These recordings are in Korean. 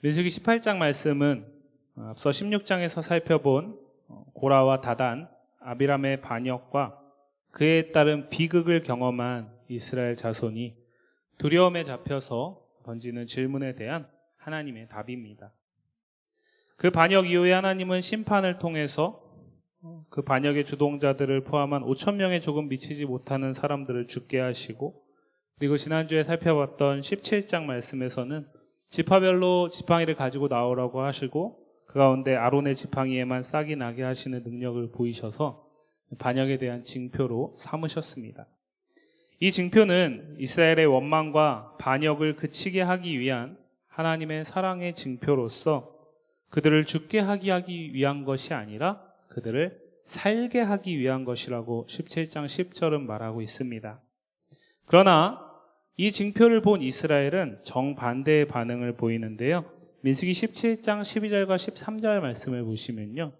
민수기 18장 말씀은 앞서 16장에서 살펴본 고라와 다단, 아비람의 반역과 그에 따른 비극을 경험한 이스라엘 자손이 두려움에 잡혀서 던지는 질문에 대한 하나님의 답입니다. 그 반역 이후에 하나님은 심판을 통해서 그 반역의 주동자들을 포함한 5,000명에 조금 미치지 못하는 사람들을 죽게 하시고, 그리고 지난주에 살펴봤던 17장 말씀에서는 지파별로 지팡이를 가지고 나오라고 하시고 그 가운데 아론의 지팡이에만 싹이 나게 하시는 능력을 보이셔서 반역에 대한 징표로 삼으셨습니다. 이 징표는 이스라엘의 원망과 반역을 그치게 하기 위한 하나님의 사랑의 징표로서 그들을 죽게 하기 위한 것이 아니라 그들을 살게 하기 위한 것이라고 17장 10절은 말하고 있습니다. 그러나 이 징표를 본 이스라엘은 정반대의 반응을 보이는데요. 민수기 17장 12절과 13절 말씀을 보시면요,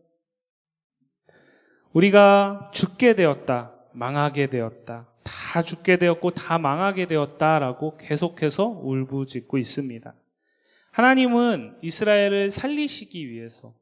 우리가 죽게 되었다, 망하게 되었다, 다 죽게 되었고 다 망하게 되었다라고 계속해서 울부짖고 있습니다. 하나님은 이스라엘을 살리시기 위해서,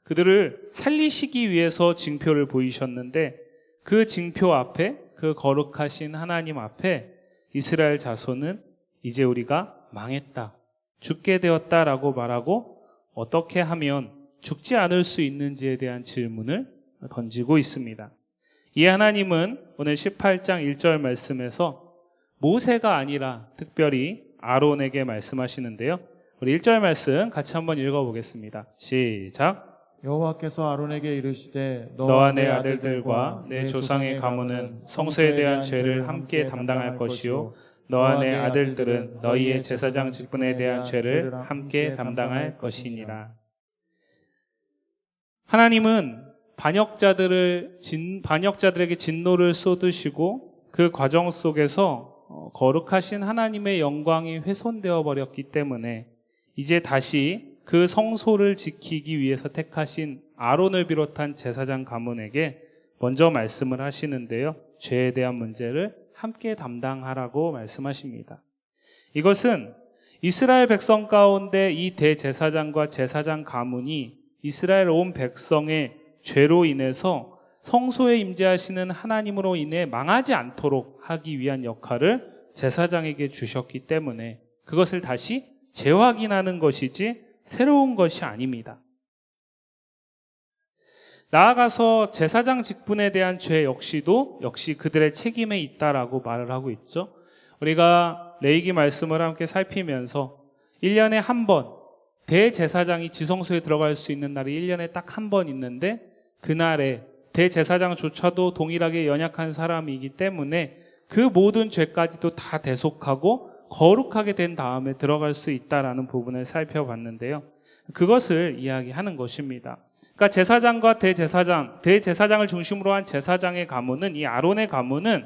그들을 살리시기 위해서 징표를 보이셨는데, 그 징표 앞에, 그 거룩하신 하나님 앞에 이스라엘 자손은 이제 우리가 망했다, 죽게 되었다라고 말하고 어떻게 하면 죽지 않을 수 있는지에 대한 질문을 던지고 있습니다. 이 하나님은 오늘 18장 1절 말씀에서 모세가 아니라 특별히 아론에게 말씀하시는데요. 우리 1절 말씀 같이 한번 읽어보겠습니다. 시작. 여호와께서 아론에게 이르시되 너와 내 아들들과 내 조상의 가문은 성소에 대한 죄를 함께 담당할 것이요 너와 내 아들들은 너희의 제사장 직분에 대한 죄를 함께 담당할 것이니라. 하나님은 반역자들에게 진노를 쏟으시고 그 과정 속에서 거룩하신 하나님의 영광이 훼손되어 버렸기 때문에 이제 다시 그 성소를 지키기 위해서 택하신 아론을 비롯한 제사장 가문에게 먼저 말씀을 하시는데요, 죄에 대한 문제를 함께 담당하라고 말씀하십니다. 이것은 이스라엘 백성 가운데 이 대제사장과 제사장 가문이 이스라엘 온 백성의 죄로 인해서 성소에 임재하시는 하나님으로 인해 망하지 않도록 하기 위한 역할을 제사장에게 주셨기 때문에 그것을 다시 재확인하는 것이지 새로운 것이 아닙니다. 나아가서 제사장 직분에 대한 죄 역시 그들의 책임에 있다라고 말을 하고 있죠. 우리가 레위기 말씀을 함께 살피면서 1년에 한 번 대제사장이 지성소에 들어갈 수 있는 날이 1년에 딱 한 번 있는데, 그날에 대제사장조차도 동일하게 연약한 사람이기 때문에 그 모든 죄까지도 다 대속하고 거룩하게 된 다음에 들어갈 수 있다라는 부분을 살펴봤는데요. 그것을 이야기하는 것입니다. 그러니까 제사장과 대제사장을 중심으로 한 제사장의 가문은, 이 아론의 가문은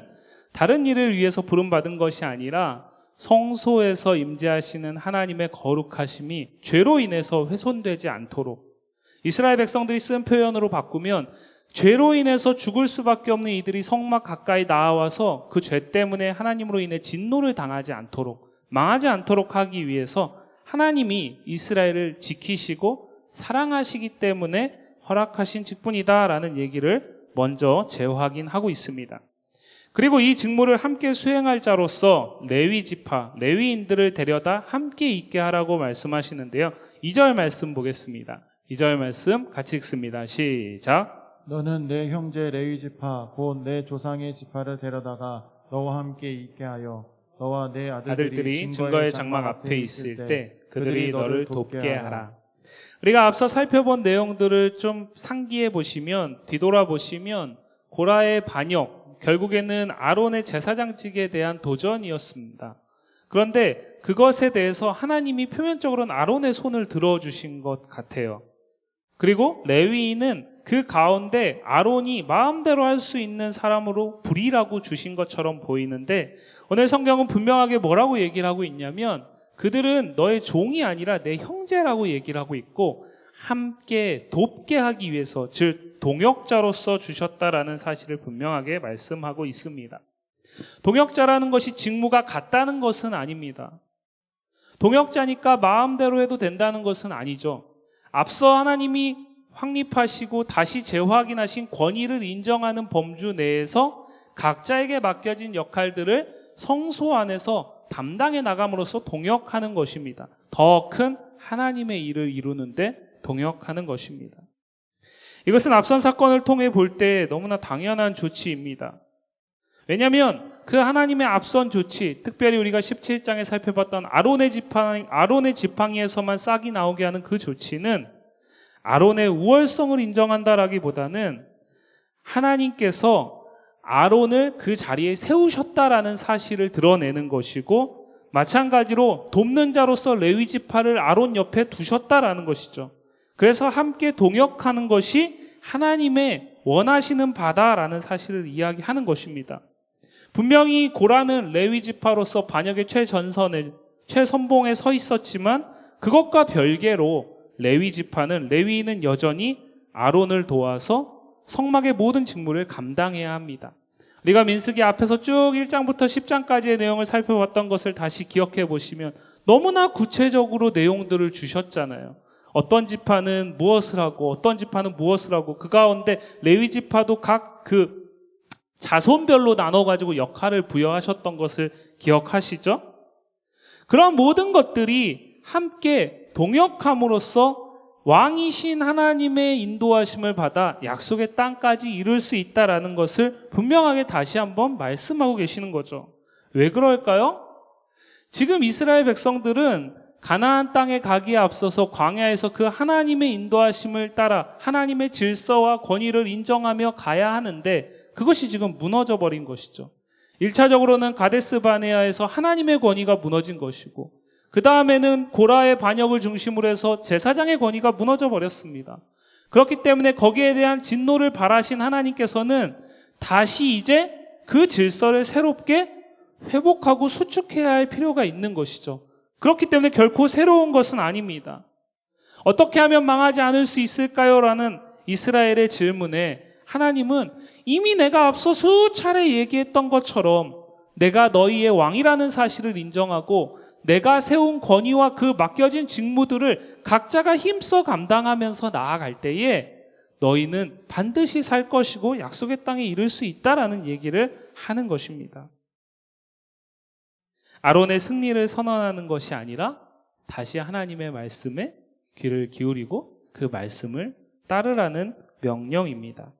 다른 일을 위해서 부름받은 것이 아니라 성소에서 임재하시는 하나님의 거룩하심이 죄로 인해서 훼손되지 않도록, 이스라엘 백성들이 쓴 표현으로 바꾸면 죄로 인해서 죽을 수밖에 없는 이들이 성막 가까이 나와서 그 죄 때문에 하나님으로 인해 진노를 당하지 않도록, 망하지 않도록 하기 위해서 하나님이 이스라엘을 지키시고 사랑하시기 때문에 허락하신 직분이다라는 얘기를 먼저 재확인하고 있습니다. 그리고 이 직무를 함께 수행할 자로서 레위 지파, 레위인들을 데려다 함께 있게 하라고 말씀하시는데요. 2절 말씀 보겠습니다. 2절 말씀 같이 읽습니다. 시작. 너는 내 형제 레위 지파 곧 내 조상의 지파를 데려다가 너와 함께 있게 하여 너와 내 아들들이 증거의 장막 앞에 있을 때 그들이 너를 돕게 하라. 우리가 앞서 살펴본 내용들을 좀 상기해 보시면, 뒤돌아 보시면 고라의 반역, 결국에는 아론의 제사장직에 대한 도전이었습니다. 그런데 그것에 대해서 하나님이 표면적으로는 아론의 손을 들어주신 것 같아요. 그리고 레위인은 그 가운데 아론이 마음대로 할 수 있는 사람으로 불이라고 주신 것처럼 보이는데, 오늘 성경은 분명하게 뭐라고 얘기를 하고 있냐면 그들은 너의 종이 아니라 내 형제라고 얘기를 하고 있고, 함께 돕게 하기 위해서, 즉 동역자로서 주셨다라는 사실을 분명하게 말씀하고 있습니다. 동역자라는 것이 직무가 같다는 것은 아닙니다. 동역자니까 마음대로 해도 된다는 것은 아니죠. 앞서 하나님이 확립하시고 다시 재확인하신 권위를 인정하는 범주 내에서 각자에게 맡겨진 역할들을 성소 안에서 담당해 나감으로써 동역하는 것입니다. 더 큰 하나님의 일을 이루는데 동역하는 것입니다. 이것은 앞선 사건을 통해 볼 때 너무나 당연한 조치입니다. 왜냐하면 그 하나님의 앞선 조치, 특별히 우리가 17장에 살펴봤던 아론의 지팡이에서만 싹이 나오게 하는 그 조치는 아론의 우월성을 인정한다라기보다는 하나님께서 아론을 그 자리에 세우셨다라는 사실을 드러내는 것이고, 마찬가지로 돕는 자로서 레위 지파를 아론 옆에 두셨다라는 것이죠. 그래서 함께 동역하는 것이 하나님의 원하시는 바다라는 사실을 이야기하는 것입니다. 분명히 고라는 레위 지파로서 반역의 최선봉에 서 있었지만 그것과 별개로 레위인은 여전히 아론을 도와서 성막의 모든 직무를 감당해야 합니다. 우리가 민수기 앞에서 쭉 1장부터 10장까지의 내용을 살펴봤던 것을 다시 기억해 보시면 너무나 구체적으로 내용들을 주셨잖아요. 어떤 지파는 무엇을 하고 어떤 지파는 무엇을 하고, 그 가운데 레위 지파도 각 그 자손별로 나눠가지고 역할을 부여하셨던 것을 기억하시죠? 그런 모든 것들이 함께 동역함으로써 왕이신 하나님의 인도하심을 받아 약속의 땅까지 이룰 수 있다라는 것을 분명하게 다시 한번 말씀하고 계시는 거죠. 왜 그럴까요? 지금 이스라엘 백성들은 가나안 땅에 가기에 앞서서 광야에서 그 하나님의 인도하심을 따라 하나님의 질서와 권위를 인정하며 가야 하는데 그것이 지금 무너져 버린 것이죠. 1차적으로는 가데스 바네아에서 하나님의 권위가 무너진 것이고, 그 다음에는 고라의 반역을 중심으로 해서 제사장의 권위가 무너져 버렸습니다. 그렇기 때문에 거기에 대한 진노를 바라신 하나님께서는 다시 이제 그 질서를 새롭게 회복하고 수축해야 할 필요가 있는 것이죠. 그렇기 때문에 결코 새로운 것은 아닙니다. 어떻게 하면 망하지 않을 수 있을까요? 라는 이스라엘의 질문에 하나님은 이미 내가 앞서 수차례 얘기했던 것처럼 내가 너희의 왕이라는 사실을 인정하고 내가 세운 권위와 그 맡겨진 직무들을 각자가 힘써 감당하면서 나아갈 때에 너희는 반드시 살 것이고 약속의 땅에 이를 수 있다라는 얘기를 하는 것입니다. 아론의 승리를 선언하는 것이 아니라 다시 하나님의 말씀에 귀를 기울이고 그 말씀을 따르라는 명령입니다.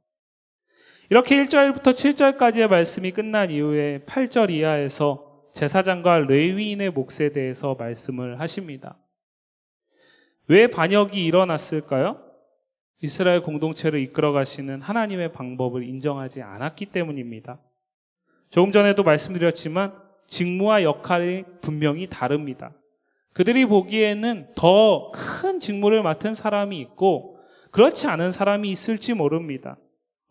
이렇게 1절부터 7절까지의 말씀이 끝난 이후에 8절 이하에서 제사장과 레위인의 몫에 대해서 말씀을 하십니다. 왜 반역이 일어났을까요? 이스라엘 공동체를 이끌어 가시는 하나님의 방법을 인정하지 않았기 때문입니다. 조금 전에도 말씀드렸지만 직무와 역할이 분명히 다릅니다. 그들이 보기에는 더 큰 직무를 맡은 사람이 있고 그렇지 않은 사람이 있을지 모릅니다.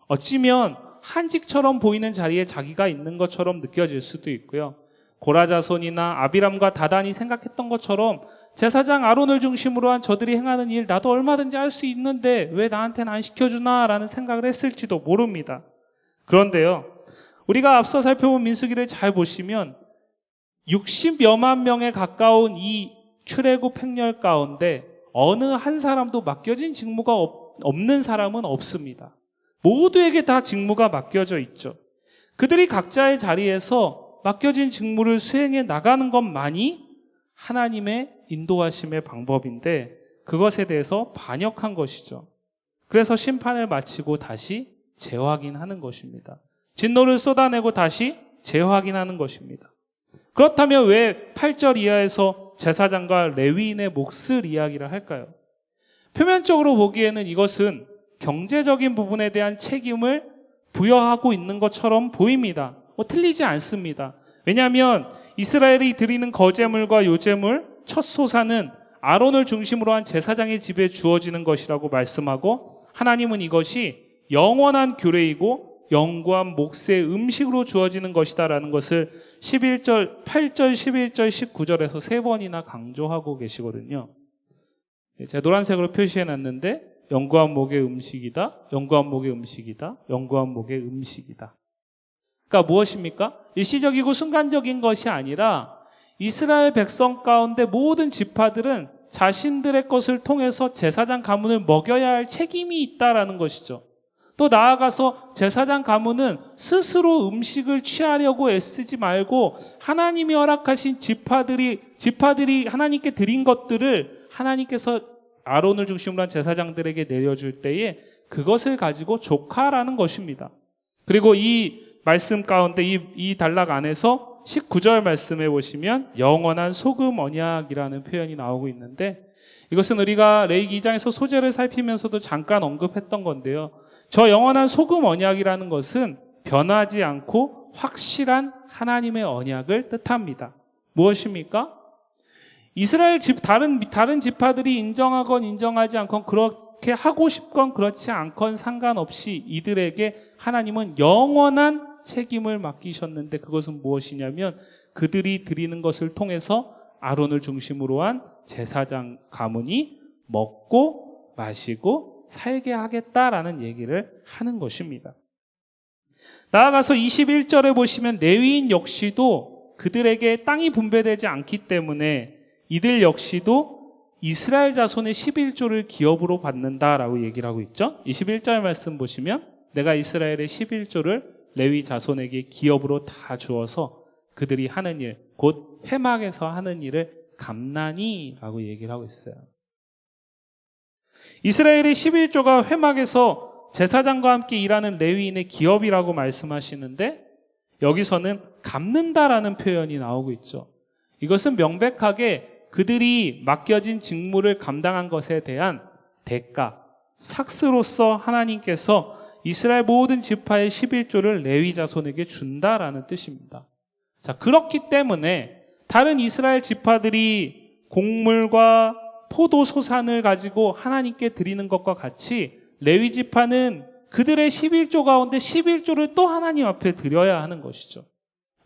어찌면 한직처럼 보이는 자리에 자기가 있는 것처럼 느껴질 수도 있고요. 고라 자손이나 아비람과 다단이 생각했던 것처럼 제사장 아론을 중심으로 한 저들이 행하는 일 나도 얼마든지 할 수 있는데 왜 나한테는 안 시켜주나 라는 생각을 했을지도 모릅니다. 그런데요, 우리가 앞서 살펴본 민수기를 잘 보시면 60여만 명에 가까운 이 출애굽 행렬 가운데 어느 한 사람도 맡겨진 직무가 없는 사람은 없습니다. 모두에게 다 직무가 맡겨져 있죠. 그들이 각자의 자리에서 맡겨진 직무를 수행해 나가는 것만이 하나님의 인도하심의 방법인데 그것에 대해서 반역한 것이죠. 그래서 심판을 마치고 다시 재확인하는 것입니다. 진노를 쏟아내고 다시 재확인하는 것입니다. 그렇다면 왜 8절 이하에서 제사장과 레위인의 몫을 이야기를 할까요? 표면적으로 보기에는 이것은 경제적인 부분에 대한 책임을 부여하고 있는 것처럼 보입니다. 틀리지 않습니다. 왜냐하면 이스라엘이 드리는 거제물과 요제물, 첫 소사는 아론을 중심으로 한 제사장의 집에 주어지는 것이라고 말씀하고 하나님은 이것이 영원한 규례이고 영구한 몫의 음식으로 주어지는 것이다라는 것을 8절, 11절, 19절에서 세 번이나 강조하고 계시거든요. 제가 노란색으로 표시해놨는데 영구한 목의 음식이다, 영구한 목의 음식이다, 영구한 목의 음식이다. 그러니까 무엇입니까? 일시적이고 순간적인 것이 아니라 이스라엘 백성 가운데 모든 지파들은 자신들의 것을 통해서 제사장 가문을 먹여야 할 책임이 있다라는 것이죠. 또 나아가서 제사장 가문은 스스로 음식을 취하려고 애쓰지 말고 하나님이 허락하신 지파들이 하나님께 드린 것들을 하나님께서 아론을 중심으로 한 제사장들에게 내려줄 때에 그것을 가지고 조카라는 것입니다. 그리고 이 말씀 가운데 이 단락 안에서 19절 말씀에 보시면 영원한 소금 언약이라는 표현이 나오고 있는데, 이것은 우리가 레위기 2장에서 소재를 살피면서도 잠깐 언급했던 건데요. 저 영원한 소금 언약이라는 것은 변하지 않고 확실한 하나님의 언약을 뜻합니다. 무엇입니까? 이스라엘 다른 지파들이 인정하건 인정하지 않건, 그렇게 하고 싶건 그렇지 않건 상관없이 이들에게 하나님은 영원한 책임을 맡기셨는데, 그것은 무엇이냐면 그들이 드리는 것을 통해서 아론을 중심으로 한 제사장 가문이 먹고 마시고 살게 하겠다라는 얘기를 하는 것입니다. 나아가서 21절에 보시면 레위인 역시도 그들에게 땅이 분배되지 않기 때문에 이들 역시도 이스라엘 자손의 11조를 기업으로 받는다라고 얘기를 하고 있죠. 21절 말씀 보시면 내가 이스라엘의 11조를 레위 자손에게 기업으로 다 주어서 그들이 하는 일, 곧 회막에서 하는 일을 감나니라고 얘기를 하고 있어요. 이스라엘의 11조가 회막에서 제사장과 함께 일하는 레위인의 기업이라고 말씀하시는데, 여기서는 갚는다라는 표현이 나오고 있죠. 이것은 명백하게 그들이 맡겨진 직무를 감당한 것에 대한 대가, 삭스로서 하나님께서 이스라엘 모든 지파의 11조를 레위 자손에게 준다라는 뜻입니다. 자, 그렇기 때문에 다른 이스라엘 지파들이 곡물과 포도 소산을 가지고 하나님께 드리는 것과 같이 레위 지파는 그들의 11조 가운데 11조를 또 하나님 앞에 드려야 하는 것이죠.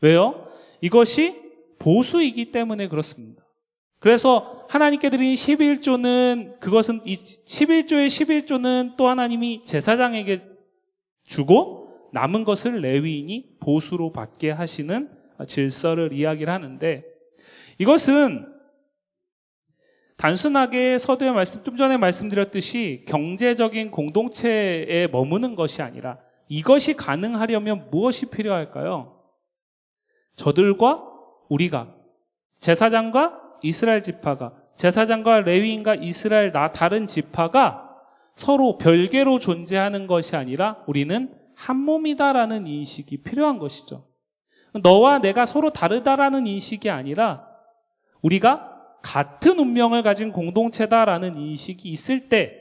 왜요? 이것이 보수이기 때문에 그렇습니다. 그래서 하나님께 드린 11조는, 그것은 이 11조의 11조는 또 하나님이 제사장에게 주고 남은 것을 레위인이 보수로 받게 하시는 질서를 이야기를 하는데, 이것은 단순하게 서두에 좀 전에 말씀드렸듯이 경제적인 공동체에 머무는 것이 아니라, 이것이 가능하려면 무엇이 필요할까요? 저들과 우리가, 제사장과 이스라엘 지파가, 제사장과 레위인과 이스라엘 다른 지파가 서로 별개로 존재하는 것이 아니라 우리는 한 몸이다라는 인식이 필요한 것이죠. 너와 내가 서로 다르다라는 인식이 아니라 우리가 같은 운명을 가진 공동체다라는 인식이 있을 때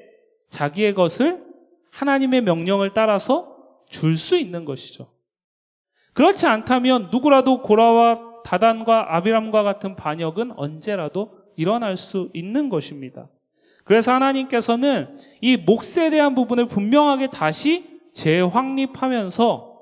자기의 것을 하나님의 명령을 따라서 줄 수 있는 것이죠. 그렇지 않다면 누구라도 고라와 다단과 아비람과 같은 반역은 언제라도 일어날 수 있는 것입니다. 그래서 하나님께서는 이 몫에 대한 부분을 분명하게 다시 재확립하면서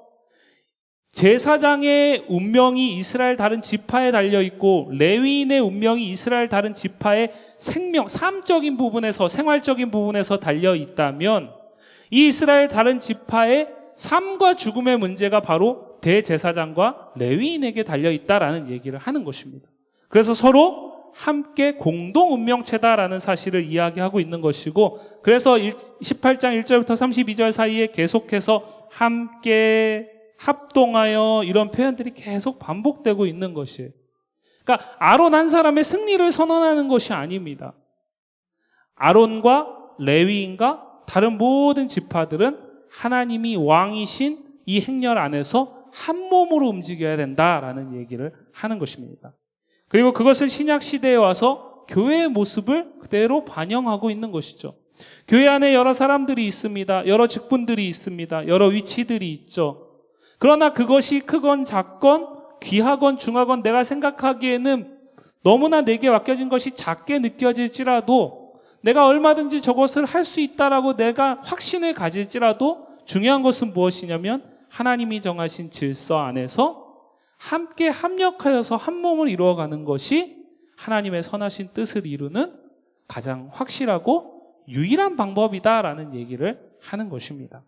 제사장의 운명이 이스라엘 다른 지파에 달려있고 레위인의 운명이 이스라엘 다른 지파의 삶적인 부분에서, 생활적인 부분에서 달려있다면 이 이스라엘 다른 지파의 삶과 죽음의 문제가 바로 대제사장과 레위인에게 달려있다라는 얘기를 하는 것입니다. 그래서 서로 함께 공동 운명체다라는 사실을 이야기하고 있는 것이고, 그래서 18장 1절부터 32절 사이에 계속해서 함께, 합동하여, 이런 표현들이 계속 반복되고 있는 것이에요. 그러니까 아론 한 사람의 승리를 선언하는 것이 아닙니다. 아론과 레위인과 다른 모든 지파들은 하나님이 왕이신 이 행렬 안에서 한 몸으로 움직여야 된다라는 얘기를 하는 것입니다. 그리고 그것을 신약 시대에 와서 교회의 모습을 그대로 반영하고 있는 것이죠. 교회 안에 여러 사람들이 있습니다. 여러 직분들이 있습니다. 여러 위치들이 있죠. 그러나 그것이 크건 작건, 귀하건 중하건 내가 생각하기에는 너무나 내게 맡겨진 것이 작게 느껴질지라도, 내가 얼마든지 저것을 할 수 있다라고 내가 확신을 가질지라도, 중요한 것은 무엇이냐면 하나님이 정하신 질서 안에서 함께 합력하여서 한 몸을 이루어가는 것이 하나님의 선하신 뜻을 이루는 가장 확실하고 유일한 방법이다라는 얘기를 하는 것입니다.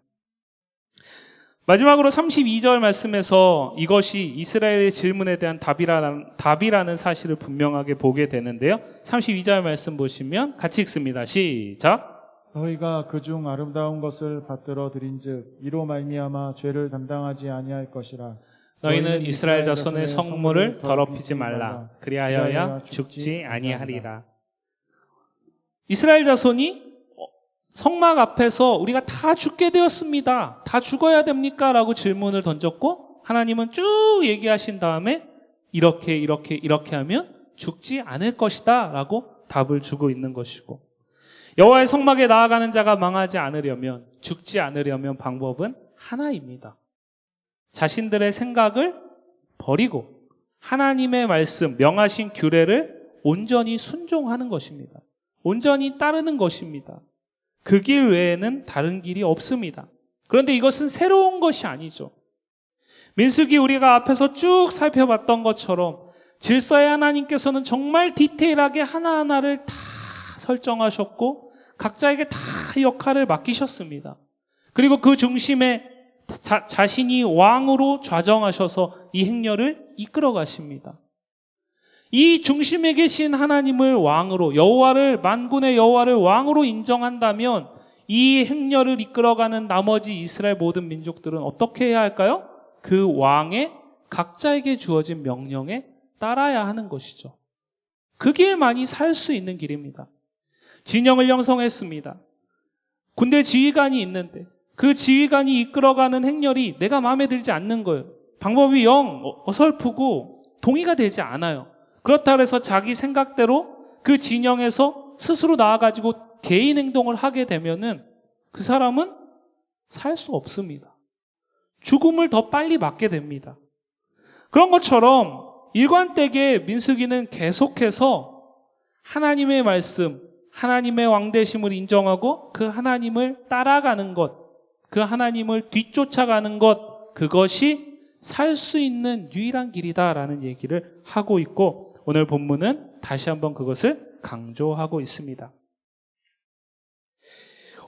마지막으로 32절 말씀에서 이것이 이스라엘의 질문에 대한 답이라는 사실을 분명하게 보게 되는데요. 32절 말씀 보시면 같이 읽습니다. 시작. 너희가 그중 아름다운 것을 받들어 드린즉 이로 말미암아 죄를 담당하지 아니할 것이라. 너희는 이스라엘 자손의 성물을 더럽히지 말라. 그리하여야 죽지 아니하리라. 이스라엘 자손이 성막 앞에서 우리가 다 죽게 되었습니다. 다 죽어야 됩니까? 라고 질문을 던졌고 하나님은 쭉 얘기하신 다음에 이렇게 하면 죽지 않을 것이다 라고 답을 주고 있는 것이고, 여호와의 성막에 나아가는 자가 망하지 않으려면, 죽지 않으려면 방법은 하나입니다. 자신들의 생각을 버리고 하나님의 말씀, 명하신 규례를 온전히 순종하는 것입니다. 온전히 따르는 것입니다. 그 길 외에는 다른 길이 없습니다. 그런데 이것은 새로운 것이 아니죠. 민수기 우리가 앞에서 쭉 살펴봤던 것처럼 질서의 하나님께서는 정말 디테일하게 하나하나를 다 설정하셨고 각자에게 다 역할을 맡기셨습니다. 그리고 그 중심에 자신이 왕으로 좌정하셔서 이 행렬을 이끌어 가십니다. 이 중심에 계신 하나님을 왕으로, 여호와를, 만군의 여호와를 왕으로 인정한다면 이 행렬을 이끌어가는 나머지 이스라엘 모든 민족들은 어떻게 해야 할까요? 그 왕의 각자에게 주어진 명령에 따라야 하는 것이죠. 그 길만이 살 수 있는 길입니다. 진영을 형성했습니다. 군대 지휘관이 있는데 그 지휘관이 이끌어가는 행렬이 내가 마음에 들지 않는 거예요. 방법이 영 어설프고 동의가 되지 않아요. 그렇다고 해서 자기 생각대로 그 진영에서 스스로 나아가지고 개인 행동을 하게 되면은 그 사람은 살 수 없습니다. 죽음을 더 빨리 맞게 됩니다. 그런 것처럼 일관되게 민수기는 계속해서 하나님의 말씀, 하나님의 왕되심을 인정하고 그 하나님을 따라가는 것, 그 하나님을 뒤쫓아가는 것, 그것이 살 수 있는 유일한 길이다라는 얘기를 하고 있고, 오늘 본문은 다시 한번 그것을 강조하고 있습니다.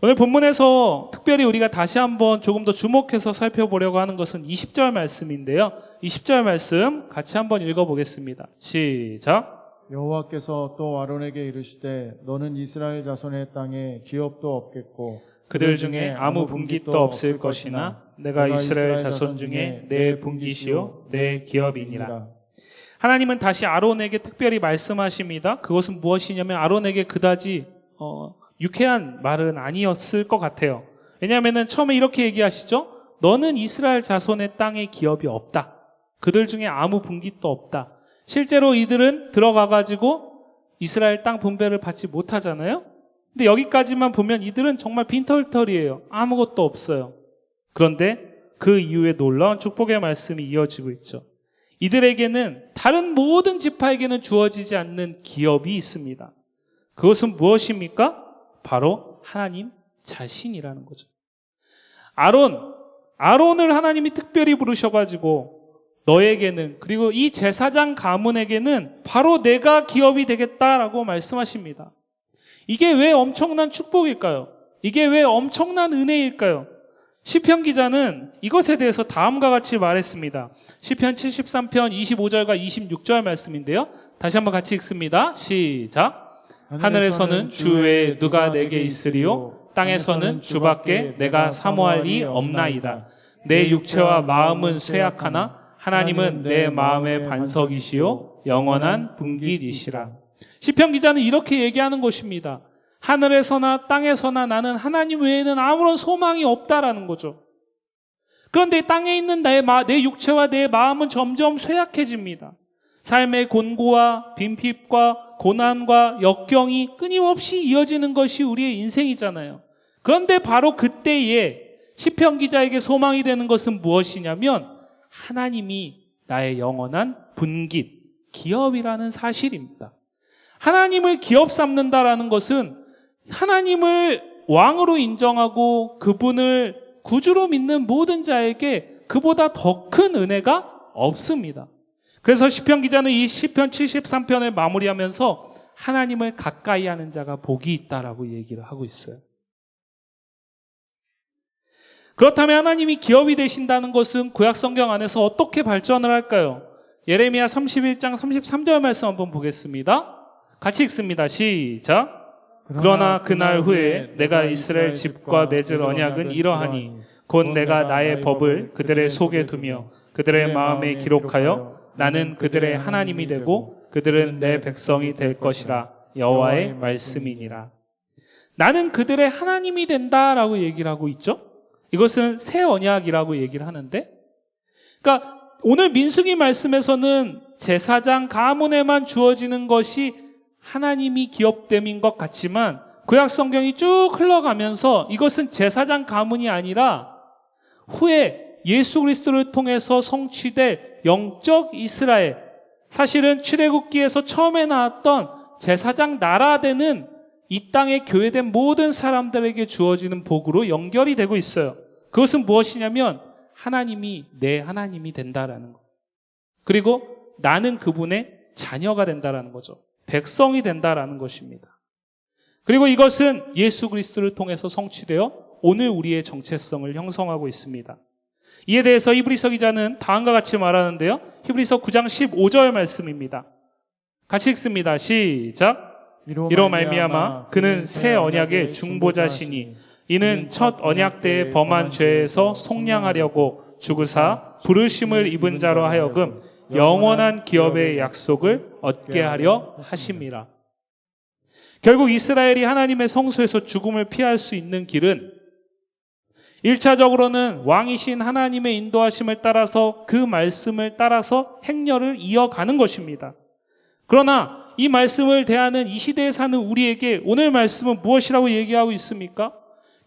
오늘 본문에서 특별히 우리가 다시 한번 조금 더 주목해서 살펴보려고 하는 것은 20절 말씀인데요. 20절 말씀 같이 한번 읽어보겠습니다. 시작. 여호와께서 또 아론에게 이르시되 너는 이스라엘 자손의 땅에 기업도 없겠고 그들 중에 아무 분깃도 없을 것이나 내가 이스라엘 자손 중에 내 분깃이요 내 기업이니라. 하나님은 다시 아론에게 특별히 말씀하십니다. 그것은 무엇이냐면 아론에게 그다지 유쾌한 말은 아니었을 것 같아요. 왜냐하면 처음에 이렇게 얘기하시죠. 너는 이스라엘 자손의 땅에 기업이 없다. 그들 중에 아무 분깃도 없다. 실제로 이들은 들어가가지고 이스라엘 땅 분배를 받지 못하잖아요. 근데 여기까지만 보면 이들은 정말 빈털털이에요. 아무것도 없어요. 그런데 그 이후에 놀라운 축복의 말씀이 이어지고 있죠. 이들에게는 다른 모든 지파에게는 주어지지 않는 기업이 있습니다. 그것은 무엇입니까? 바로 하나님 자신이라는 거죠. 아론을 하나님이 특별히 부르셔가지고 너에게는, 그리고 이 제사장 가문에게는 바로 내가 기업이 되겠다라고 말씀하십니다. 이게 왜 엄청난 축복일까요? 이게 왜 엄청난 은혜일까요? 시편 기자는 이것에 대해서 다음과 같이 말했습니다. 시편 73편 25절과 26절 말씀인데요. 다시 한번 같이 읽습니다. 시작. 하늘에서는 주 외에 누가 내게 있으리요? 땅에서는 주밖에 내가 사모할 리 없나이다. 내 육체와 마음은 쇠약하나 하나님은 내 마음의 반석이시요 영원한 분깃이시라. 시편 기자는 이렇게 얘기하는 것입니다. 하늘에서나 땅에서나 나는 하나님 외에는 아무런 소망이 없다라는 거죠. 그런데 땅에 있는 내 육체와 내 마음은 점점 쇠약해집니다. 삶의 곤고와 빈핍과 고난과 역경이 끊임없이 이어지는 것이 우리의 인생이잖아요. 그런데 바로 그때에 시편 기자에게 소망이 되는 것은 무엇이냐면 하나님이 나의 영원한 분깃, 기업이라는 사실입니다. 하나님을 기업 삼는다라는 것은 하나님을 왕으로 인정하고 그분을 구주로 믿는 모든 자에게 그보다 더 큰 은혜가 없습니다. 그래서 시편 기자는 이 시편 73편을 마무리하면서 하나님을 가까이 하는 자가 복이 있다라고 얘기를 하고 있어요. 그렇다면 하나님이 기업이 되신다는 것은 구약 성경 안에서 어떻게 발전을 할까요? 예레미야 31장 33절 말씀 한번 보겠습니다. 같이 읽습니다. 시작. 그러나 그날 후에 내가 이스라엘 집과 맺을 언약은 이러하니 곧 내가 나의 법을 그들의 속에 두며 그들의 마음에 기록하여 나는 그들의 하나님이 되고 그들은 내 백성이 될 것이라. 여호와의 말씀이니라. 나는 그들의 하나님이 된다라고 얘기를 하고 있죠. 이것은 새 언약이라고 얘기를 하는데, 그러니까 오늘 민수기 말씀에서는 제사장 가문에만 주어지는 것이 하나님이 기업됨인 것 같지만 구약 성경이 쭉 흘러가면서 이것은 제사장 가문이 아니라 후에 예수 그리스도를 통해서 성취될 영적 이스라엘, 사실은 출애굽기에서 처음에 나왔던 제사장 나라 되는 이 땅에 교회된 모든 사람들에게 주어지는 복으로 연결이 되고 있어요. 그것은 무엇이냐면 하나님이 내 하나님이 된다라는 것. 그리고 나는 그분의 자녀가 된다라는 거죠. 백성이 된다라는 것입니다. 그리고 이것은 예수 그리스도를 통해서 성취되어 오늘 우리의 정체성을 형성하고 있습니다. 이에 대해서 히브리서 기자는 다음과 같이 말하는데요. 히브리서 9장 15절 말씀입니다. 같이 읽습니다. 시작. 이로 말미암아 그는 새 언약의 중보자시니 이는 첫 언약 때에 범한 죄에서 속량하려고 죽으사 부르심을 입은 자로 하여금 영원한 기업의 약속을 얻게 하려 하심이라. 결국 이스라엘이 하나님의 성소에서 죽음을 피할 수 있는 길은 1차적으로는 왕이신 하나님의 인도하심을 따라서 그 말씀을 따라서 행렬을 이어가는 것입니다. 그러나 이 말씀을 대하는 이 시대에 사는 우리에게 오늘 말씀은 무엇이라고 얘기하고 있습니까?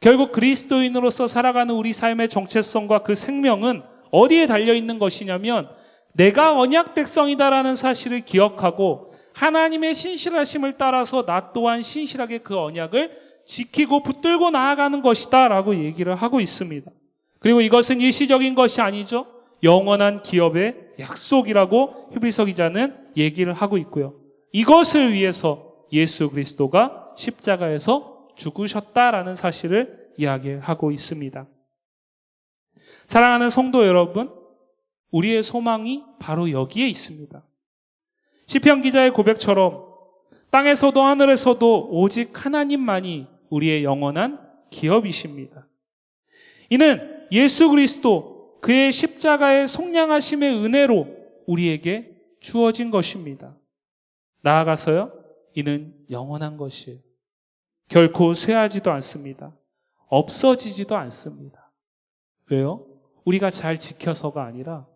결국 그리스도인으로서 살아가는 우리 삶의 정체성과 그 생명은 어디에 달려있는 것이냐면 내가 언약 백성이다라는 사실을 기억하고 하나님의 신실하심을 따라서 나 또한 신실하게 그 언약을 지키고 붙들고 나아가는 것이다 라고 얘기를 하고 있습니다. 그리고 이것은 일시적인 것이 아니죠. 영원한 기업의 약속이라고 히브리서 기자는 얘기를 하고 있고요. 이것을 위해서 예수 그리스도가 십자가에서 죽으셨다라는 사실을 이야기하고 있습니다. 사랑하는 성도 여러분, 우리의 소망이 바로 여기에 있습니다. 시편 기자의 고백처럼 땅에서도 하늘에서도 오직 하나님만이 우리의 영원한 기업이십니다. 이는 예수 그리스도 그의 십자가의 속량하심의 은혜로 우리에게 주어진 것입니다. 나아가서요, 이는 영원한 것이에요. 결코 쇠하지도 않습니다. 없어지지도 않습니다. 왜요? 우리가 잘 지켜서가 아니라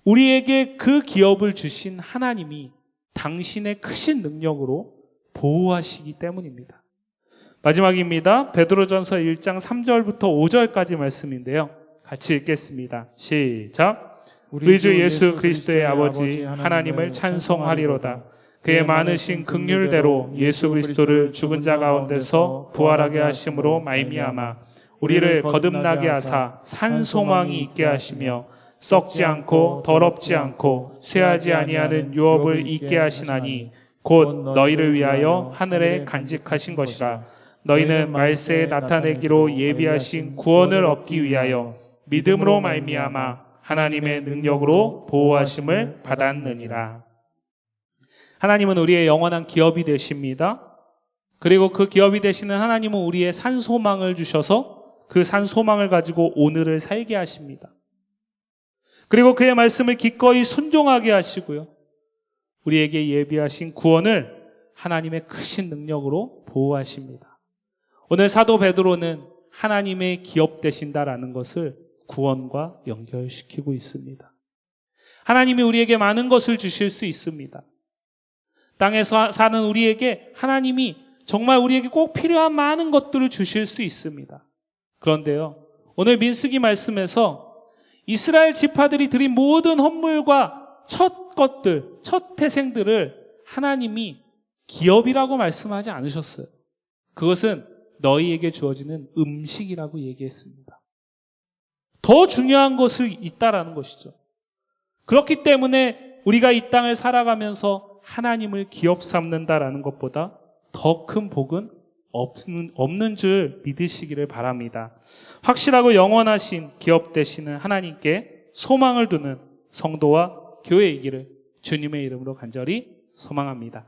우리에게 그 기업을 주신 하나님이 당신의 크신 능력으로 보호하시기 때문입니다. 마지막입니다. 베드로전서 1장 3절부터 5절까지 말씀인데요. 같이 읽겠습니다. 시작. 우리 주 예수 그리스도의 아버지 하나님을 찬송하리로다. 그의 많으신 긍휼대로 예수 그리스도를 죽은 자 가운데서 부활하게 하심으로 말미암아 우리를 거듭나게 하사 산 소망이 있게 하시며 썩지 않고 더럽지 않고 쇠하지 아니하는 유업을 있게 하시나니 곧 너희를 위하여 하늘에 간직하신 것이라. 너희는 말세에 나타내기로 예비하신 구원을 얻기 위하여 믿음으로 말미암아 하나님의 능력으로 보호하심을 받았느니라. 하나님은 우리의 영원한 기업이 되십니다. 그리고 그 기업이 되시는 하나님은 우리의 산 소망을 주셔서 그 산 소망을 가지고 오늘을 살게 하십니다. 그리고 그의 말씀을 기꺼이 순종하게 하시고요. 우리에게 예비하신 구원을 하나님의 크신 능력으로 보호하십니다. 오늘 사도 베드로는 하나님의 기업 되신다라는 것을 구원과 연결시키고 있습니다. 하나님이 우리에게 많은 것을 주실 수 있습니다. 땅에서 사는 우리에게 하나님이 정말 우리에게 꼭 필요한 많은 것들을 주실 수 있습니다. 그런데요, 오늘 민수기 말씀에서 이스라엘 지파들이 드린 모든 헌물과 첫 것들, 첫 태생들을 하나님이 기업이라고 말씀하지 않으셨어요. 그것은 너희에게 주어지는 음식이라고 얘기했습니다. 더 중요한 것이 있다라는 것이죠. 그렇기 때문에 우리가 이 땅을 살아가면서 하나님을 기업 삼는다라는 것보다 더 큰 복은 없는 줄 믿으시기를 바랍니다. 확실하고 영원하신 기업 되시는 하나님께 소망을 두는 성도와 교회이기를 주님의 이름으로 간절히 소망합니다.